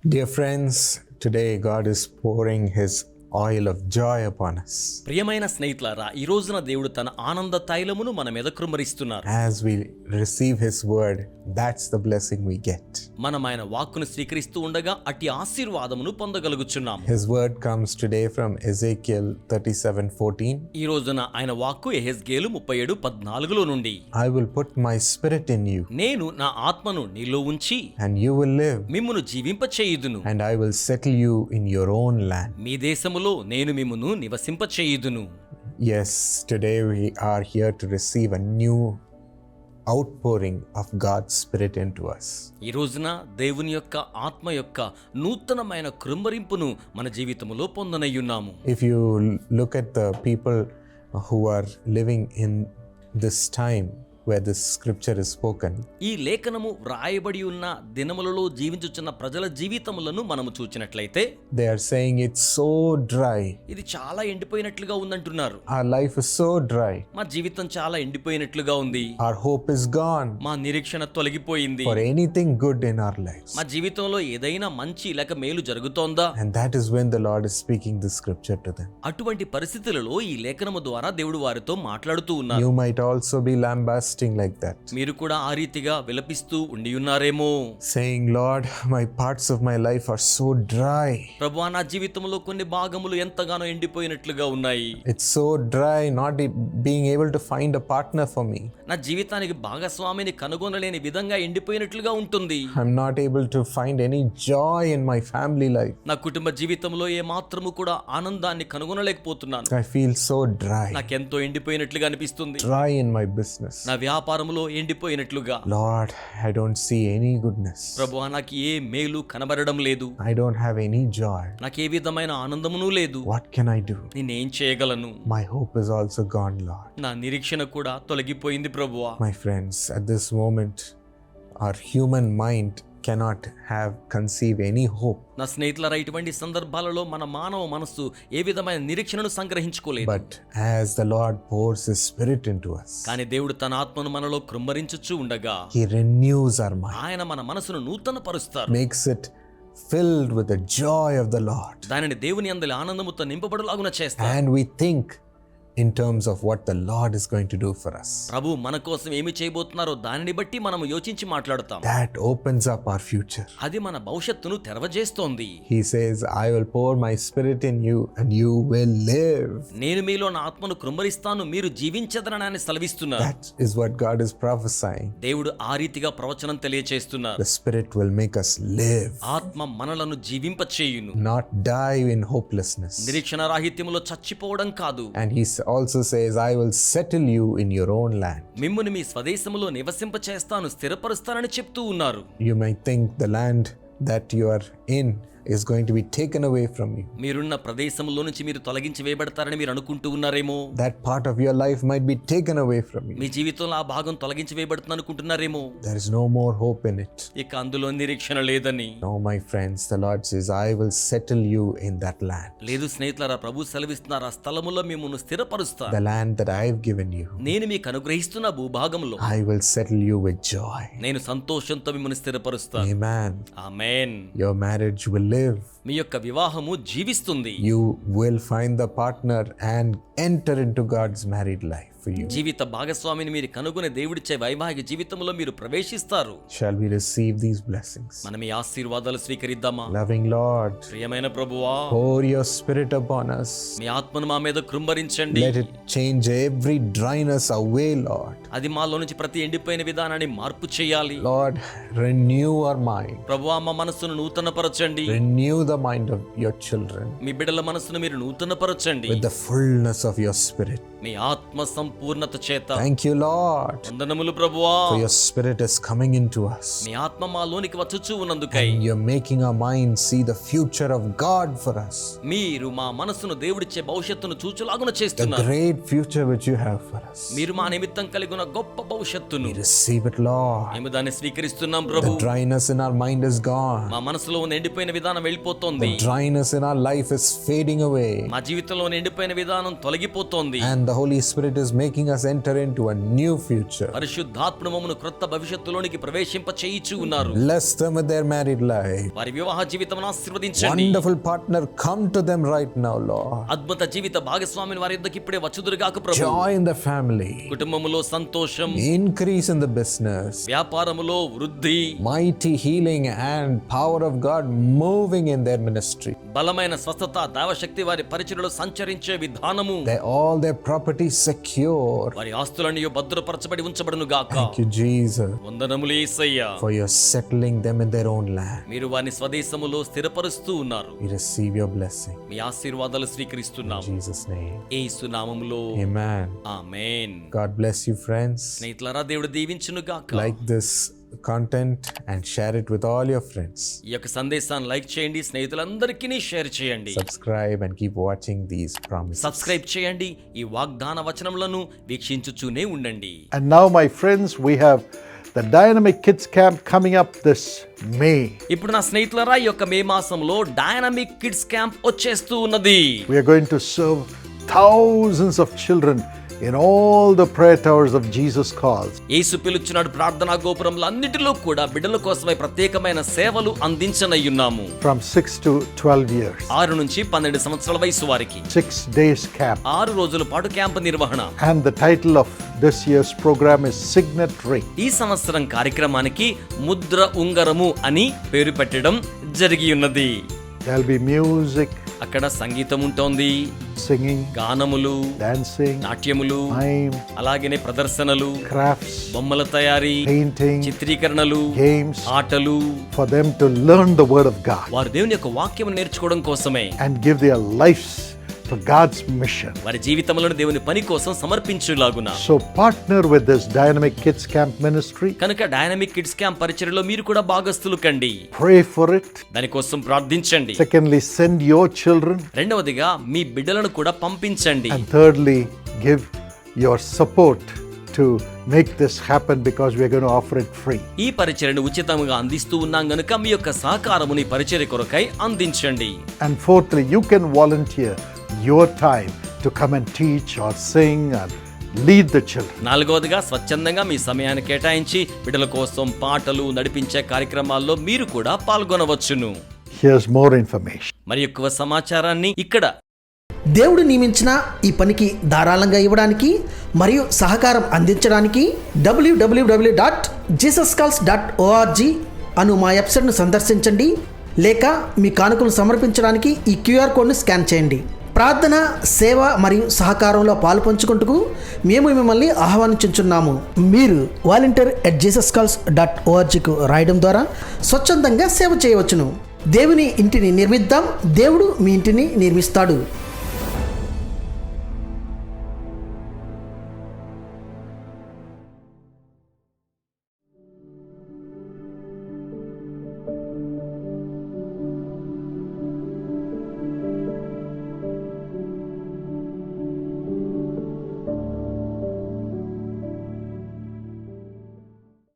Dear friends, today God is pouring His oil of joy upon us. ప్రియమైన స్నేహితులారా, ఈ రోజున దేవుడు తన ఆనంద తైలమును మన మీద కృమ్మరిస్తున్నారు. As we receive His word, that's the blessing we get. మనం ఆయన వాక్కును స్వీకరిస్తూ ఉండగా అట్టి ఆశీర్వాదమును పొందగలుగుచున్నాం. His word comes today from Ezekiel 37:14. ఈ రోజున ఆయన వాక్కు యెహెజ్కేలు 37:14 నుండి, I will put my spirit in you, నేను నా ఆత్మను నీలో ఉంచి and you will live, మిమ్మును జీవింపచేయుదును, and I will settle you in your own land. మీ దేశములో నేను మిమ్మును నివసింపచేయుదును. Yes, today we are here to receive a new outpouring of God's Spirit into us. ఈ రోజున దేవుని యొక్క ఆత్మ యొక్క నూతనమైన కృమ్మరింపును మన జీవితములో పొందనయ్యున్నాము. If you look at the people who are living in this time where this scripture is spoken, ఈ లేఖనము వ్రాయబడి ఉన్న దినములలో జీవించుచున్న ప్రజల జీవితములను మనము చూచినట్లయితే they are saying it's so dry. ఇది చాలా ఎండిపోయినట్లుగా ఉందంటున్నారు. Our life is so dry. మా జీవితం చాలా ఎండిపోయినట్లుగా ఉంది. Our hope is gone మా నిరీక్షణ తొలగిపోయింది. for anything good in our lives. మా జీవితంలో ఏదైనా మంచి లేక మేలు జరుగుతోందా? And that is when the Lord is speaking this scripture to them. అటువంటి పరిస్థితులలో ఈ లేఖనము ద్వారా దేవుడు వారితో మాట్లాడుతూ ఉన్నారు. You might also be lambasting like that, మీరు కూడా ఆ రీతిగా విలపిస్తూ ఉండి ఉన్నారేమో, saying, Lord, my parts of my life are so dry. ప్రభువా, నా జీవితంలో కొన్ని భాగములు ఎంతగానో ఎండిపోయినట్లుగా ఉన్నాయి. It's so dry, not being able to find a partner for me. నా జీవితానికి భాగస్వామిని కనుగొనలేని విధంగా ఎండిపోయినట్లుగా ఉంటుంది. I'm not able to find any joy in my family life. నా కుటుంబ జీవితంలో ఏ మాత్రము కూడా ఆనందాన్ని కనుగొనలేకపోతున్నాను. I feel so dry. నాకెంతో ఎండిపోయినట్లుగా అనిపిస్తుంది. Dry in my business. నా వ్యాపారంలో ఎండిపోయినట్లుగా. Lord, I don't see any goodness. ప్రభువా, నాకు ఏ మేలు కనబడడం లేదు. I don't have any joy. నాకు ఏ విధమైన ఆనందమును లేదు. What can I do? నేనేం చేయగలను? My hope is also gone, Lord. నా నిరీక్షణ కూడా తొలగిపోయింది ప్రభువా. My friends, at this moment, our human mind cannot conceive any hope. నా స్నేహితులారా, ఇటువంటి సందర్భాలలో మన మానవ మనస్సు ఏ విధమైన నిరీక్షణను సంగ్రహించుకోలేదు. But as the Lord pours His Spirit into us, కానీ దేవుడు తన ఆత్మను మనలో కృమ్మరించుచు ఉండగా He renews our mind, ఆయన మన మనసును నూతన పరుస్తారు. makes it filled with the joy of the Lord. దానిని దేవుని అందలి ఆనందముతో నింపబడులాగున చేస్తారు. And we think in terms of what the Lord is going to do for us. ప్రభు మన కోసం ఏమి చేయబోతున్నారో దానిని బట్టి మనము యోచించి మాట్లాడతాం. That opens up our future. అది మన భవిష్యత్తును తెరవజేస్తోంది. He says, I will pour my spirit in you and you will live. నేను మీలో నా ఆత్మను కృమ్మరిస్తాను, మీరు జీవించదనని సెలవిస్తున్నారు. That is what God is prophesying. దేవుడు ఆ రీతిగా ప్రవచనం తెలియచేస్తున్నారు. The Spirit will make us live, ఆత్మ మనలను జీవింపచేయును, not die in hopelessness. నిరీక్షణ రాహిత్యములో చచ్చిపోవడం కాదు. And He also says, I will settle you in your own land. మిమ్మును మీ స్వదేశములో నివసింపచేస్తాను, స్థిరపరుస్తానని చెప్తూ ఉన్నారు. You might think the land that you are in is going to be taken away from you. మీరున్న ప్రదేశంలో నుంచి మీరు తొలగించి వేయబడతారని మీరు అనుకుంటూ ఉన్నారేమో. That part of your life might be taken away from you. మీ జీవితంలో ఆ భాగం తొలగించి వేయబడుతుంది అనుకుంటున్నారేమో. There is no more hope in it. ఇక అందులో నిరీక్షణ లేదని. No, my friends, the Lord says, I will settle you in that land. లేదు స్నేహితులారా, ప్రభు సెలవిస్తున్నారు, ఆ స్థలములో మిమ్మును స్థిరపరుస్తాను. The land that I have given you, నేను మీకు అనుగ్రహిస్తున్న భూభాగంలో I will settle you with joy. నేను సంతోషంతో మిమ్మల్ని స్థిరపరుస్తాను. Amen. Amen. Your marriage will live. మీ యొక్క వివాహము జీవిస్తుంది. You will find the partner and enter into God's married life for you. జీవిత భాగస్వామిని మీరు కనుగొనే దేవుడిచ్చే వైవాహిక జీవితంలో మీరు ప్రవేశిస్తారు. Shall we receive these blessings? మనం ఈ ఆశీర్వాదాలు స్వీకరిద్దామా? Loving Lord, ప్రియమైన ప్రభువా, pour your spirit upon us. మీ ఆత్మను మా మీద కృమ్మరించండి. Let it change every dryness away, Lord. అది మాలో నుంచి ప్రతి ఎండిపోయిన విధానాన్ని మార్పు చేయాలి. Lord, renew our mind. ప్రభువా, మా మనస్సును నూతనపరచండి. Renew the mind of your children మీ బిడ్డల మనస్సును మీరు నూతనపరచండి with the fullness of your spirit. మీ ఆత్మ సంపూర్ణత చేత. Thank you, Lord, వందనములు ప్రభువా, for your spirit is coming into us. మీ ఆత్మ మాలోనికి వచ్చుచూ ఉన్నందుకై. And you're making our mind see the future of God for us. మీరు మా మనస్సును దేవుడిచ్చే భవిష్యత్తును చూచులాగున The చేస్తున్నారు. great future which you have for us. మీరు మా నిమిత్తం కలిగిన గొప్ప భవిష్యత్తును We receive it, Lord. మేము దాన్ని స్వీకరిస్తున్నాం The Prabhu. dryness in our mind is gone. మా మనసులో ఉన్న ఎండిపోయిన విధానం వెళ్ళిపోతుంది. తొలగిపోతోంది. Dryness in our life is fading away. మా జీవితంలో ఎండిపోయిన విధానం తొలగిపోతోంది. And the Holy Spirit is making us enter into a new future. పరిశుద్ధాత్మ మమ్మను క్రొత్త భవిష్యత్తులోనికి ప్రవేశింప చేయిచు ఉన్నారు. Bless them with their married life. వారి వివాహ జీవితమును ఆశీర్వదించండి. Wonderful partner, come to them right now, Lord. అద్భుత జీవిత భాగస్వామిని వారి యొద్దకు ఇప్పుడే వచ్చుదురుగాక ప్రభు. Joy in the family. కుటుంబములో సంతోషం, Increase in the business. వ్యాపారములో వృద్ధి, Mighty healing and power of God moving in their ministry. బలమైన స్వస్థత, దైవశక్తి వారి పరిచర్యలో సంచరించే విధానము, All their property secure. వారి ఆస్తులన్నీ భద్రపరచబడి ఉంచబడును గాక. Thank you, Jesus, వందనములు యేసయ్యా, for you're settling them in their own land. మీరు వారిని స్వదేశములో స్థిరపరుస్తూ ఉన్నారు. We receive your blessing. మీ ఆశీర్వాదాలు స్వీకరిస్తున్నాము In Jesus' name. యేసు నామములో Amen. Amen. God bless you, friends. స్నేహితులారా, దేవుడు దీవించును గాక. Like this content and share it with all your friends. ఈ యొక్క సందేశాన్ని లైక్ చేయండి, స్నేహితులందరికీ షేర్ చేయండి. Subscribe and keep watching these promises. Subscribe చేయండి, ఈ వాగ్దాన వచనములను వీక్షించుచూనే ఉండండి. And now, my friends, we have the Dynamic Kids Camp coming up this May. ఇప్పుడు నా స్నేహితులారా, ఈ యొక్క మే మాసంలో డైనమిక్ కిడ్స్ క్యాంప్ వచ్చేస్తూ ఉన్నది. We are going to serve thousands of children in all the prayer towers of Jesus Calls. యేసు పిలుచున్నాడు ప్రార్థనా గోపురముల అన్నిటిలో కూడా బిడ్డల కోసమై ప్రత్యేకమైన సేవలు అందించనయ్యున్నాము. From 6 to 12 years. 6 నుంచి 12 సంవత్సరాల వయసు వారికి 6 days camp. 6 రోజుల పాటు క్యాంప్ నిర్వహణ. And the title of this year's program is Signet Ring. ఈ సంవత్సరం కార్యక్రమానికి ముద్ర ఉంగరము అని పేరు పెట్టడం జరిగి ఉన్నది. There'll be music, అక్కడ సంగీతం ఉంటుంది, singing, గానములు, dancing, నాట్యములు, mime, అలాగనే ప్రదర్శనలు, crafts, బొమ్మల తయారీ, painting, చిత్రీకరణలు, games, ఆటలు, for them to learn the Word of God వారు దేవుని యొక్క వాక్యం నేర్చుకోవడం కోసమే, and give their lives for God's mission. వారి జీవితంలో దేవుని పని కోసం సమర్పించులాగున. So partner with this Dynamic Kids Camp ministry. కనుక డైనమిక్ కిడ్స్ క్యాంప్ పరిచర్యలో మీరు కూడా భాగస్తులు కండి. Pray for it. దానికోసం ప్రార్థించండి. Secondly, send your children. రెండవదిగా మీ బిడ్డలను కూడా పంపించండి. And thirdly, give your support to make this happen because we are going to offer it free. ఈ పరిచర్యను ఉచితంగా అందిస్తూ ఉన్నాం గనుక మీ యొక్క సహకారముని పరిచర్య కొరకై అందించండి. And fourthly, you can volunteer your time to come and teach or sing and lead the children. నాలుగవదిగా స్వచ్ఛందంగా మీ సమయాన్ని కేటాయించి బిడ్డల కోసం పాటలు నడిపించే కార్యక్రమాల్లో మీరు కూడా పాల్గొనవచ్చును. Here's more information. మరి ఎక్కువ సమాచారాన్ని ఇక్కడ దేవుడు నియమించిన ఈ పనికి ధారాళంగా ఇవ్వడానికి మరియు సహకారం అందించడానికి www.jesuscalls.org అను మా వెబ్సైట్ను సందర్శించండి, లేక మీ కానుకలు సమర్పించడానికి ఈ క్యూఆర్ కోడ్ను స్కాన్ చేయండి. ప్రార్థన, సేవ మరియు సహకారంలో పాలుపంచుకుంటూ మేము మిమ్మల్ని ఆహ్వానించుచున్నాము. మీరు volunteer@jesuscalls.orgకు రాయడం ద్వారా స్వచ్ఛందంగా సేవ చేయవచ్చును. దేవుని ఇంటిని నిర్మిద్దాం, దేవుడు మీ ఇంటిని నిర్మిస్తాడు.